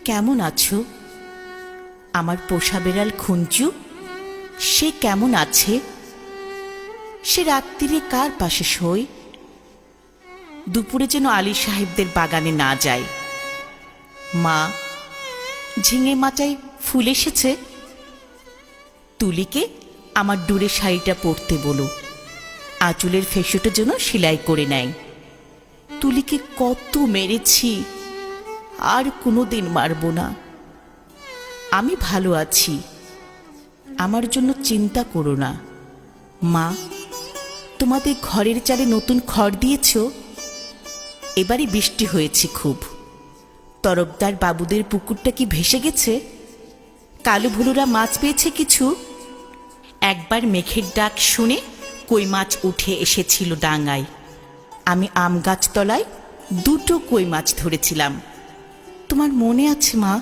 কেমন আছো? আমার পোষা বেড়াল খুঞ্চু, সে কেমন আছে? সে রাত্রিরে কার পাশে শোয়? দুপুরে যেন আলী সাহেবদের বাগানে না যায়। মা, ঝিঙে মাচায় ফুল এসেছে। তুলিকে আমার দূরে শাড়িটা পরতে বলো, আঁচলের ফেসোটা যেন সেলাই করে নেয়। তুলিকে কত মেরেছি, আর কোনোদিন মারব না। আমি ভালো আছি, আমার জন্য চিন্তা করো না। মা, তোমাদের ঘরের চালে নতুন খড় দিয়েছ? এবারে বৃষ্টি হয়েছে খুব। তরফদার বাবুদের পুকুরটা কি ভেসে গেছে? কালু ভুলুরা মাছ পেয়েছে কিছু? একবার মেঘের ডাক শুনে কই মাছ উঠে এসেছিল ডাঙায়। আমি আম গাছতলায় দুটো কই মাছ ধরেছিলাম। তোমার মনে আছে মা?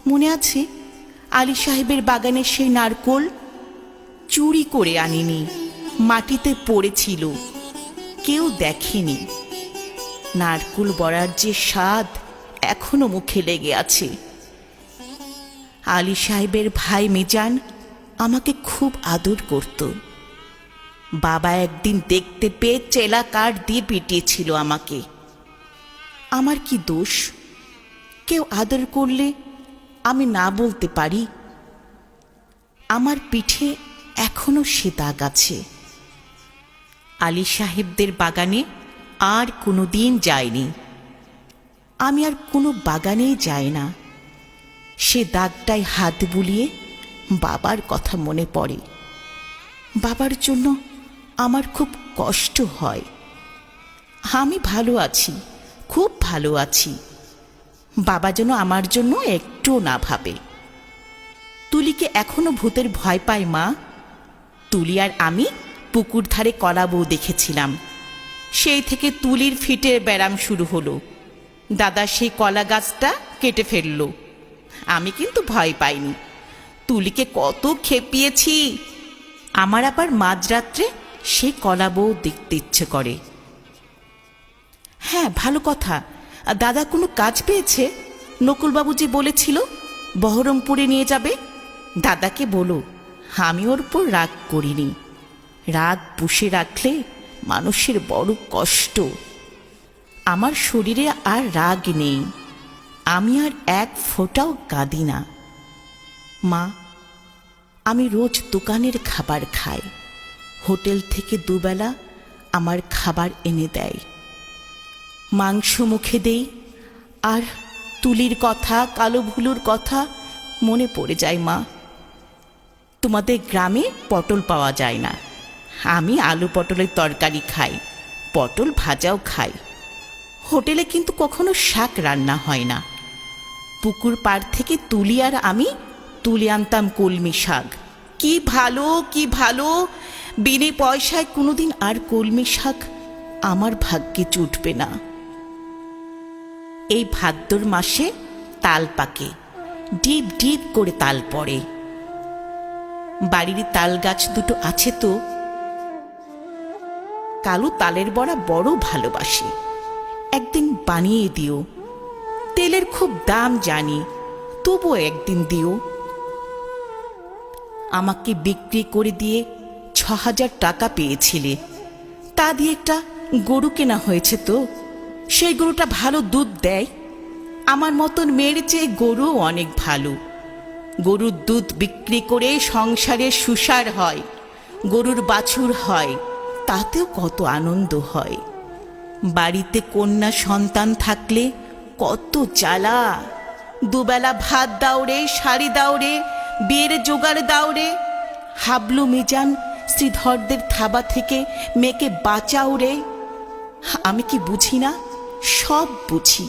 মনে আছে আলী সাহেবের বাগানের সেই নারকোল? চুরি করে আনিনি, মাটিতে পড়েছিল, কেউ দেখেনি। নারকোল বড়ার যে স্বাদ এখনো মুখে লেগে আছে। আলী সাহেবের ভাই মিজান আমাকে খুব আদর করত। বাবা একদিন দেখতে পেয়ে চেলা কাঠ দিয়ে পিটিয়েছিল আমাকে। আমার কি দোষ? কেউ আদর করলে আমি না বলতে পারি? আমার পিঠে এখনো সে দাগ আছে। আলী সাহেবদের বাগানে আর কোনোদিন যাইনি। আমি আর কোনো বাগানেই যাই না। সে দাগটায় হাত বুলিয়ে বাবার কথা মনে পড়ে। বাবার জন্য আমার খুব কষ্ট হয়। আমি ভালো আছি, খুব ভালো আছি। বাবা যেন আমার জন্য একটুও না ভাবে। তুলিকে এখনো ভূতের ভয় পায় মা। তুলি আর আমি পুকুর ধারে কলা বউ দেখেছিলাম। সেই থেকে তুলির ফিটের ব্যারাম শুরু হলো। দাদা সেই কলা গাছটা কেটে ফেলল। আমি কিন্তু ভয় পাইনি। তুলিকে কত খেপিয়েছি। আমার আবার মাঝরাত্রে সেই কলা বউ দেখতে ইচ্ছে করে। হ্যাঁ, ভালো কথা, দাদা কোনো কাজ পেয়েছে। নকুলবাবু যে বলেছিল বহরমপুরে নিয়ে যাবে। দাদাকে বলো আমি ওর উপর রাগ করিনি। রাগ পুষে রাখলে মানুষের বড় কষ্ট। আমার শরীরে আর রাগ নেই। আমি আর এক ফোঁটাও কাঁদি না। মা, আমি রোজ দোকানের খাবার খাই। হোটেল থেকে দুবেলা আমার খাবার এনে দেয়। মাংস মুখে দেই, আর তুলির কথা, কালো ভুলুর কথা মনে পড়ে যায় মা। তোমাদের গ্রামে পটল পাওয়া যায় না। আমি আলু পটলের তরকারি খাই, পটল ভাজাও খাই। হোটেলে কিন্তু কখনো শাক রান্না হয় না। পুকুর পাড় থেকে তুলি আর আমি তুলে আনতাম কলমি শাক। কি ভালো, কি ভালো! বিনে পয়সায় কোনোদিন আর কলমি শাক আমার ভাগ্যে জুটবে না। এই ভাদ্র মাসে তাল পাকে, ডিপ ডিপ করে তাল পড়ে। বাড়ির তাল গাছ দুটো আছে তো। কালু তালের বড়া বড় ভালোবাসে। একদিন বানিয়ে দিও। তেলের খুব দাম জানি, তবুও একদিন দিও। আমাকে বিক্রি করে দিয়ে ৬,০০০ টাকা পেয়েছিলে। তা দিয়ে একটা গরু কেনা হয়েছে তো। সেই গরুটা ভালো দুধ দেয়। আমার মতন মেয়ের চেয়ে গরুও অনেক ভালো। গরুর দুধ বিক্রি করে সংসারে সুসার হয়, গরুর বাছুর হয়, তাতেও কত আনন্দ হয়। বাড়িতে কন্যা সন্তান থাকলে কত জ্বালা। দুবেলা ভাত দাওরে, শাড়ি দাওরে, বিয়ের জোগাড় দাওরে। হাবলু মিজান শ্রীধরদের থাবা থেকে মেয়েকে বাঁচাও রে। আমি কি বুঝি না? সব বুঝি।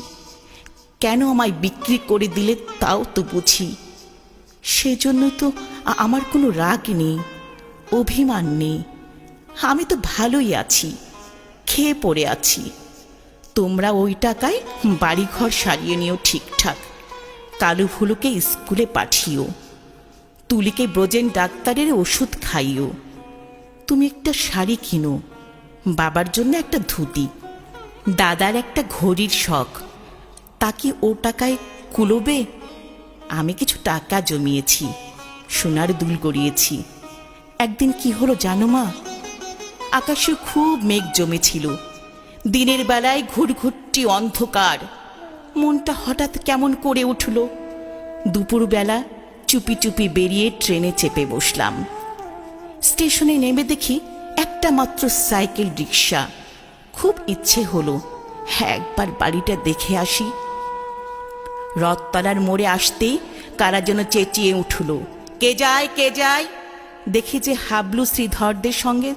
কেন আমায় বিক্রি করে দিলে তাও তো বুঝি। সেজন্যই তো আমার কোনো রাগ নেই, অভিমান নেই। আমি তো ভালোই আছি, খেয়ে পড়ে আছি। তোমরা ওই টাকায় বাড়িঘর সারিয়ে নিও ঠিকঠাক। কালু ভুলুকে স্কুলে পাঠিও। তুলিকে ব্রজেন ডাক্তারের ওষুধ খাইও। তুমি একটা শাড়ি কিনো, বাবার জন্য একটা ধুতি। দাদার একটা ঘড়ির শখ, তা কি ও টাকায় কুলোবে? আমি কিছু টাকা জমিয়েছি, সোনার দুল গড়িয়েছি। একদিন কি হলো জানো মা? আকাশে খুব মেঘ জমেছিল। দিনের বেলায় ঘুটঘুটটি অন্ধকার। মনটা হঠাৎ কেমন করে উঠল। দুপুরবেলা চুপি চুপি বেরিয়ে ট্রেনে চেপে বসলাম। স্টেশনে নেমে দেখি একটা মাত্র সাইকেল রিক্সা। খুব ইচ্ছে হলো একবার বাড়িটা দেখে আসি। রথতলার মোড়ে আসতেই কারা যেন চেঁচিয়ে উঠল, কে যায়, কে যায়? দেখি যে হাবলু শ্রীধরদের সঙ্গে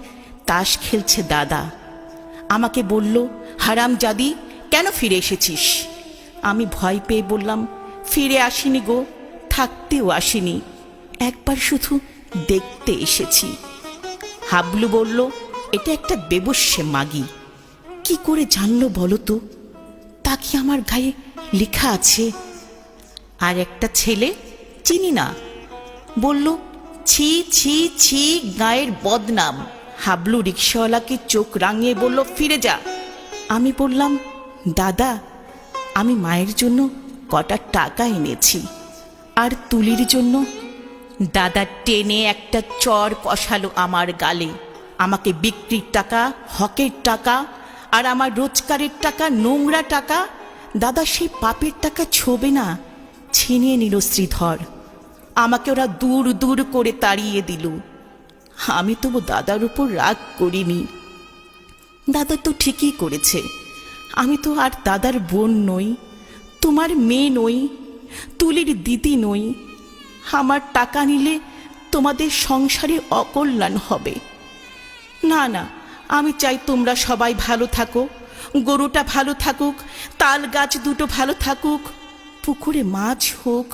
তাস খেলছে দাদা। আমাকে বলল, হারামজাদি, কেন ফিরে এসেছিস? আমি ভয় পেয়ে বললাম, ফিরে আসিনি গো, থাকতেও আসিনি, একবার শুধু দেখতে এসেছি। হাবলু বলল, এটা একটা বেবস্যে মাগি। কি করে জানলো বলো তো? তা কি আমার গায়ে লেখা আছে? আর একটা ছেলে, চিনি না, বলল, ছি ছি ছি, গায়ের বদনাম। হাবলু রিক্সাওয়ালাকে চোখ রাঙিয়ে বলল, ফিরে যা। আমি বললাম, দাদা, আমি মায়ের জন্য কটা টাকা এনেছি, আর তুলির জন্য। দাদা টেনে একটা চড় কষালো আমার গালে। আমাকে বিক্রির টাকা, হকের টাকা, আর আমার রোজগারের টাকা, নোংরা টাকা, দাদা সেই পাপের টাকা ছোবে না, ছিনিয়ে নিল শ্রীধর। আমাকে ওরা দূর দূর করে তাড়িয়ে দিল। আমি তবু দাদার উপর রাগ করিনি। দাদা তো ঠিকই করেছে। আমি তো আর দাদার বোন নই, তোমার মেয়ে নই, তুলির দিদি নই। আমার টাকা নিলে তোমাদের সংসারে অকল্যাণ হবে। না না, আমি চাই তোমরা সবাই ভালো থাকো, গরুটা ভালো থাকুক, তাল গাছ দুটো ভালো থাকুক, পুকুরে মাছ হোক,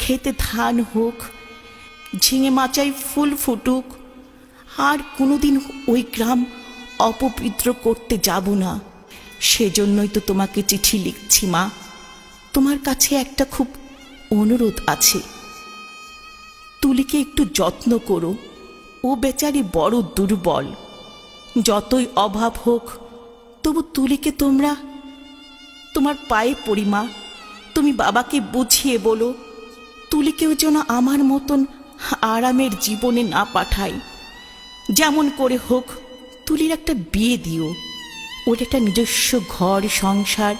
খেতে ধান হোক, ঝিঙে মাচায় ফুল ফুটুক। আর কোনোদিন ওই গ্রাম অপবিত্র করতে যাব না। সেজন্যই তো তোমাকে চিঠি লিখছি মা। তোমার কাছে একটা খুব অনুরোধ আছে, তুলিকে একটু যত্ন করো। ও বেচারি বড় দুর্বল। যতই অভাব হোক, তবু তুলিকে তোমরা তোমার পায়ে পড়ি মা। তুমি বাবাকে বুঝিয়ে বলো, তুলিকেও যেন আমার মতন আরামের জীবনে না পাঠায়। যেমন করে হোক তুলির একটা বিয়ে দিও। ওর একটা নিজস্ব ঘর সংসার,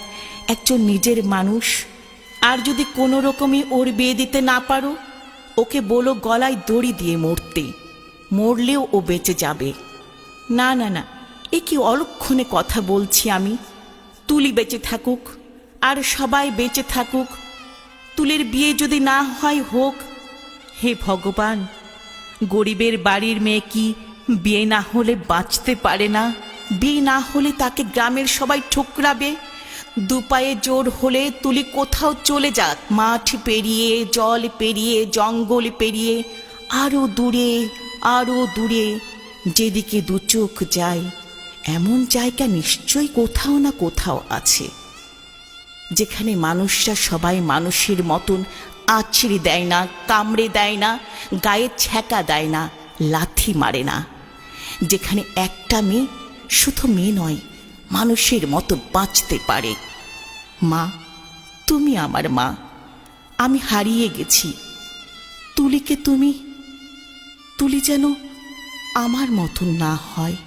একজন নিজের মানুষ। আর যদি কোনো রকমে ওর বিয়ে দিতে না পারো, ওকে বলো গলায় দড়ি দিয়ে মরতে। মরলেও ও বেঁচে যাবে। না না না, এ কি অলক্ষণে কথা বলছি আমি? তুলি বেঁচে থাকুক, আর সবাই বেঁচে থাকুক। তুলির বিয়ে যদি না হয় হোক। হে ভগবান, গরিবের বাড়ির মেয়ে কি বিয়ে না হলে বাঁচতে পারে না? বিয়ে না হলে তাকে গ্রামের সবাই ঠুকরাবে। দুপায়ে জোর হলে তুলি কোথাও চলে যাক, মাঠ পেরিয়ে, জল পেরিয়ে, জঙ্গল পেরিয়ে, আরো দূরে, আরো দূরে, যেদিকে দু চোখ যায়। এমন জায়গা নিশ্চয়ই কোথাও না কোথাও আছে, যেখানে মানুষরা সবাই মানুষের মতন আছড়ে দেয় না, কামড়ে দেয় না, গায়ে ছ্যাঁকা দেয় না, লাথি মারে না। যেখানে একটা মেয়ে, শুধু মেয়ে নয়, মানুষের মতো বাঁচতে পারে। মা, তুমি আমার মা। আমি হারিয়ে গেছি। তুলিকে তুমি, তুলি যেন আমার মতন না হয়।